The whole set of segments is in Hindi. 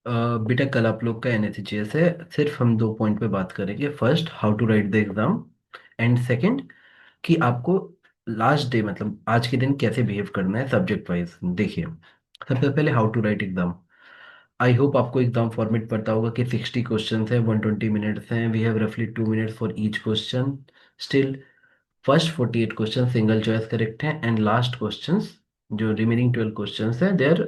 अ, बेटा कल आप लोग का एनएसएचएस है। सिर्फ हम दो पॉइंट पे बात करेंगे। First, how to write the exam. And second, कि आपको लास्ट डे मतलब आज के दिन कैसे बिहेव करना है सब्जेक्ट वाइज। देखिए, सबसे पहले how to write exam. I hope आपको एग्जाम फॉर्मेट पता होगा कि 60 क्वेश्चन है, 120 मिनट्स हैं, वी हैव रफली 2 minutes for each question. Still first 48 question single choice correct हैं, एंड लास्ट क्वेश्चंस जो रिमेनिंग 12 क्वेश्चंस हैं they are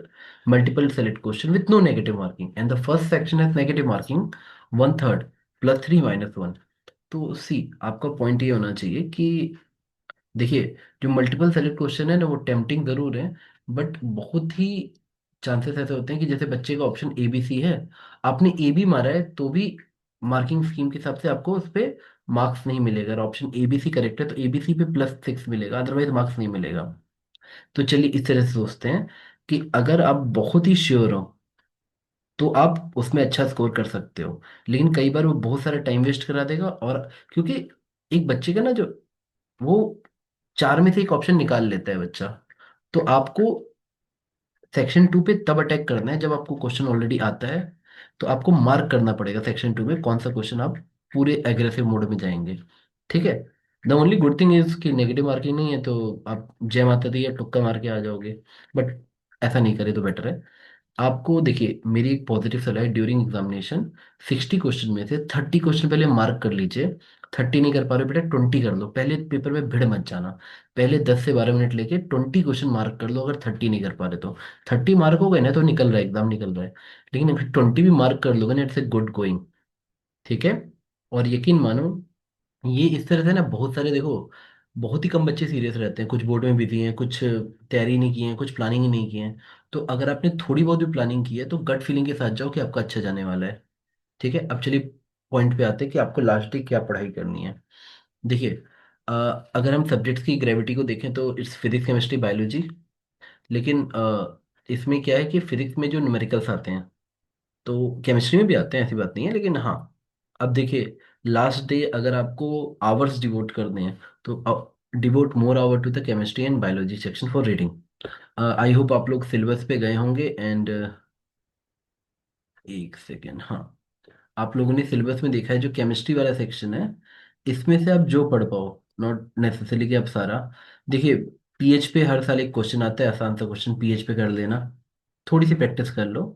multiple select question with no negative marking, and the first section has negative marking 1/3 +3 - 1। तो सी आपका पॉइंट ये होना चाहिए कि देखिए, जो मल्टीपल सेलेक्ट क्वेश्चन है ना वो टेम्पटिंग जरूर है, बट बहुत ही चांसेस ऐसे होते हैं कि जैसे बच्चे का ऑप्शन ए बी सी है, आपने ए बी मारा है तो भी मार्किंग स्कीम के हिसाब से आपको उस पे मार्क्स नहीं मिलेगा। अगर option A B C correct है तो ए बी सी पे +6 मिलेगा, अदरवाइज मार्क्स नहीं मिलेगा। तो चलिए इस तरह से सोचते हैं कि अगर आप बहुत ही श्योर हो तो आप उसमें अच्छा स्कोर कर सकते हो, लेकिन कई बार वो बहुत सारा टाइम वेस्ट करा देगा। और क्योंकि एक बच्चे का ना जो वो चार में से एक ऑप्शन निकाल लेता है बच्चा, तो आपको सेक्शन 2 पे तब अटैक करना है जब आपको क्वेश्चन ऑलरेडी आता है। तो आपको मार्क करना पड़ेगा सेक्शन 2 में कौन सा क्वेश्चन आप पूरे एग्रेसिव मोड में जाएंगे। ठीक है। The only good thing is कि नेगेटिव मार्किंग नहीं है, तो आप जय माता दी या तुक्का मार के आ जाओगे। बट ऐसा नहीं करे तो बेटर है। आपको देखिए, मेरी एक पॉजिटिव सलाह है, ड्यूरिंग एग्जामिनेशन 60 क्वेश्चन में से 30 क्वेश्चन पहले मार्क कर लीजिए। 30 नहीं कर पा रहे बेटा, 20 कर लो। पहले पेपर में भिड़ मत जाना। पहले 10 से 12 मिनट लेके 20 क्वेश्चन मार्क कर लो, अगर 30 नहीं कर पा रहे तो। 30 मार्क हो गए ना तो निकल रहा है, एग्जाम निकल रहा है। लेकिन अगर 20 भी मार्क कर लोगे ना, इट्स ए गुड गोइंग। ठीक है। और यकीन मानो, ये इस तरह से ना बहुत सारे देखो, बहुत ही कम बच्चे सीरियस रहते हैं। कुछ बोर्ड में बिजी हैं, कुछ तैयारी नहीं की है, कुछ प्लानिंग ही नहीं की है। तो अगर आपने थोड़ी बहुत भी प्लानिंग की है तो गट फीलिंग के साथ जाओ कि आपका अच्छा जाने वाला है। ठीक है। अब चलिए पॉइंट पे आते हैं कि आपको लास्ट डे क्या पढ़ाई करनी है। देखिए, अ, अगर हम सब्जेक्ट्स की ग्रेविटी को देखें तो इट्स फिजिक्स केमिस्ट्री बायोलॉजी। लेकिन इसमें क्या है कि फिजिक्स में जो न्यूमेरिकल्स आते हैं, तो केमिस्ट्री में भी आते हैं, ऐसी बात नहीं है, लेकिन हाँ। अब देखिए, लास्ट डे अगर आपको आवर्स डिवोट करने हैं तो devote more hour to the chemistry and biology section for reading. I hope आप लोग सिलेबस पे गए होंगे। एंड एक सेकेंड, हाँ, आप लोगों ने सिलेबस में देखा है जो केमिस्ट्री वाला सेक्शन है, इसमें से आप जो पढ़ पाओ, नॉट नेसेसरी कि आप सारा। देखिए, पीएच पे हर साल एक क्वेश्चन आता है, आसान सा क्वेश्चन पीएच पे कर लेना। थोड़ी सी प्रैक्टिस कर लो।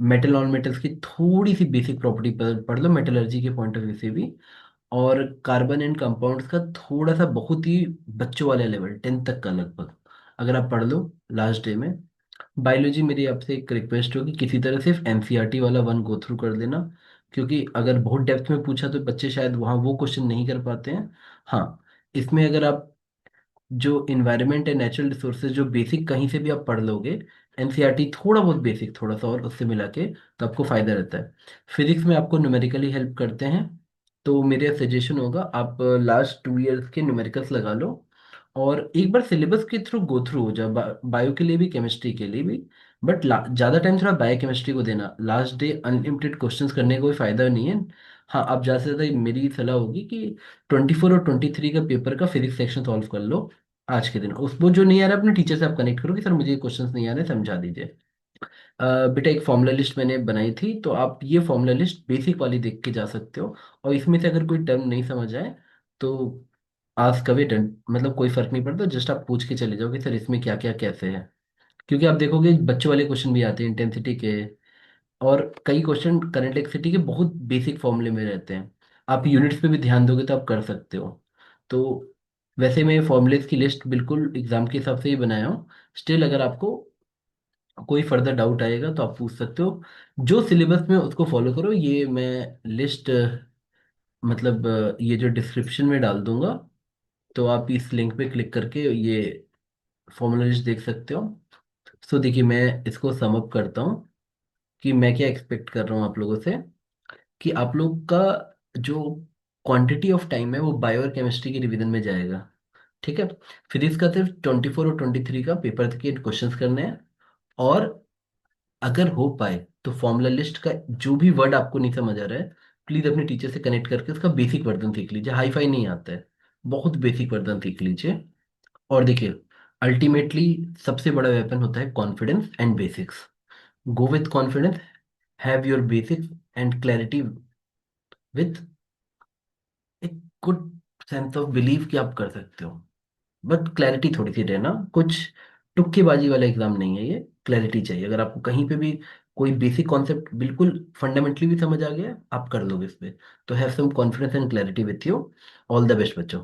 मेटल नॉन मेटल्स की थोड़ी सी बेसिक प्रॉपर्टी पढ़ लो मेटलर्जी के पॉइंट ऑफ व्यू से भी। और कार्बन एंड कंपाउंड्स का थोड़ा सा, बहुत ही बच्चों वाले लेवल 10th तक का लगभग, अगर आप पढ़ लो लास्ट डे में। बायोलॉजी मेरी आपसे एक रिक्वेस्ट होगी, किसी तरह सिर्फ एनसीईआरटी वाला वन गो थ्रू कर देना, क्योंकि अगर बहुत डेप्थ में पूछा तो बच्चे शायद वहाँ वो क्वेश्चन नहीं कर पाते हैं। हाँ, इसमें अगर आप जो इन्वायरमेंट है, नेचुरल रिसोर्सेज, जो बेसिक कहीं से भी आप पढ़ लोगे, एनसीईआरटी थोड़ा बहुत बेसिक थोड़ा सा और उससे मिला के, तो आपको फायदा रहता है। फिजिक्स में आपको न्यूमेरिकली हेल्प करते हैं, तो मेरा सजेशन होगा आप लास्ट 2 इयर्स के न्यूमेरिकल्स लगा लो, और एक बार सिलेबस के थ्रू गो थ्रू हो जाओ, बायो के लिए भी केमिस्ट्री के लिए भी। बट ज़्यादा टाइम थोड़ा बायो केमिस्ट्री को देना, लास्ट डे अनलिमिटेड क्वेश्चंस करने का कोई फायदा नहीं है। हाँ, आप ज़्यादा से ज़्यादा मेरी सलाह होगी कि 24 और 23 का पेपर का फिजिक्स सेक्शन सॉल्व कर लो आज के दिन। उसको जो नहीं आ रहा है अपने टीचर से आप कनेक्ट करो कि सर मुझे क्वेश्चंस नहीं आ रहे, समझा दीजिए। बेटा एक फॉर्मूला लिस्ट मैंने बनाई थी, तो आप ये फॉर्मूला लिस्ट बेसिक वाली देख के जा सकते हो। और इसमें से अगर कोई टर्म नहीं समझ आए तो आस्क अवे डन, मतलब कोई फर्क नहीं पड़ता, जस्ट आप पूछ के चले जाओ कि सर इसमें क्या क्या कैसे है। क्योंकि आप देखोगे बच्चों वाले क्वेश्चन भी आते हैं इंटेंसिटी के, और कई क्वेश्चन करंट इलेक्ट्रिसिटी के बहुत बेसिक फॉर्मूले में रहते हैं। आप यूनिट्स पे भी ध्यान दोगे तो आप कर सकते हो। तो वैसे मैं फॉर्मूलेस की लिस्ट बिल्कुल एग्जाम के हिसाब से ही बनाया हूँ। स्टिल अगर आपको कोई फर्दर डाउट आएगा तो आप पूछ सकते हो। जो सिलेबस में उसको फॉलो करो, ये मैं लिस्ट मतलब ये जो डिस्क्रिप्शन में डाल दूंगा, तो आप इस लिंक पे क्लिक करके ये फॉर्मूला लिस्ट देख सकते हो। सो देखिए, मैं इसको सम अप करता हूँ कि मैं क्या एक्सपेक्ट कर रहा हूँ आप लोगों से, कि आप लोग का जो क्वांटिटी ऑफ टाइम है वो बायो और केमिस्ट्री के रिवीजन में जाएगा। ठीक है। फिजिक्स का सिर्फ 24 और 23 का पेपर के क्वेश्चंस करने हैं। और अगर हो पाए तो फॉर्मूला लिस्ट का जो भी वर्ड आपको नहीं समझ आ रहा है, प्लीज अपने टीचर से कनेक्ट करके उसका बेसिक वर्जन सीख लीजिए। हाई फाई नहीं आता है, बहुत बेसिक वर्जन सीख लीजिए। और देखिए, अल्टीमेटली सबसे बड़ा वेपन होता है confidence and basics. Go with confidence, have your basics and clarity with एक गुड सेंस ऑफ बिलीव कि आप कर सकते हो। बट क्लैरिटी थोड़ी सी रहना, कुछ तुक्केबाजी वाला एग्जाम नहीं है ये। क्लैरिटी चाहिए। अगर आपको कहीं पे भी कोई बेसिक कॉन्सेप्ट बिल्कुल फंडामेंटली भी समझ आ गया, आप कर लोगे इस पे। तो have some confidence and clarity with you. All the best बच्चों।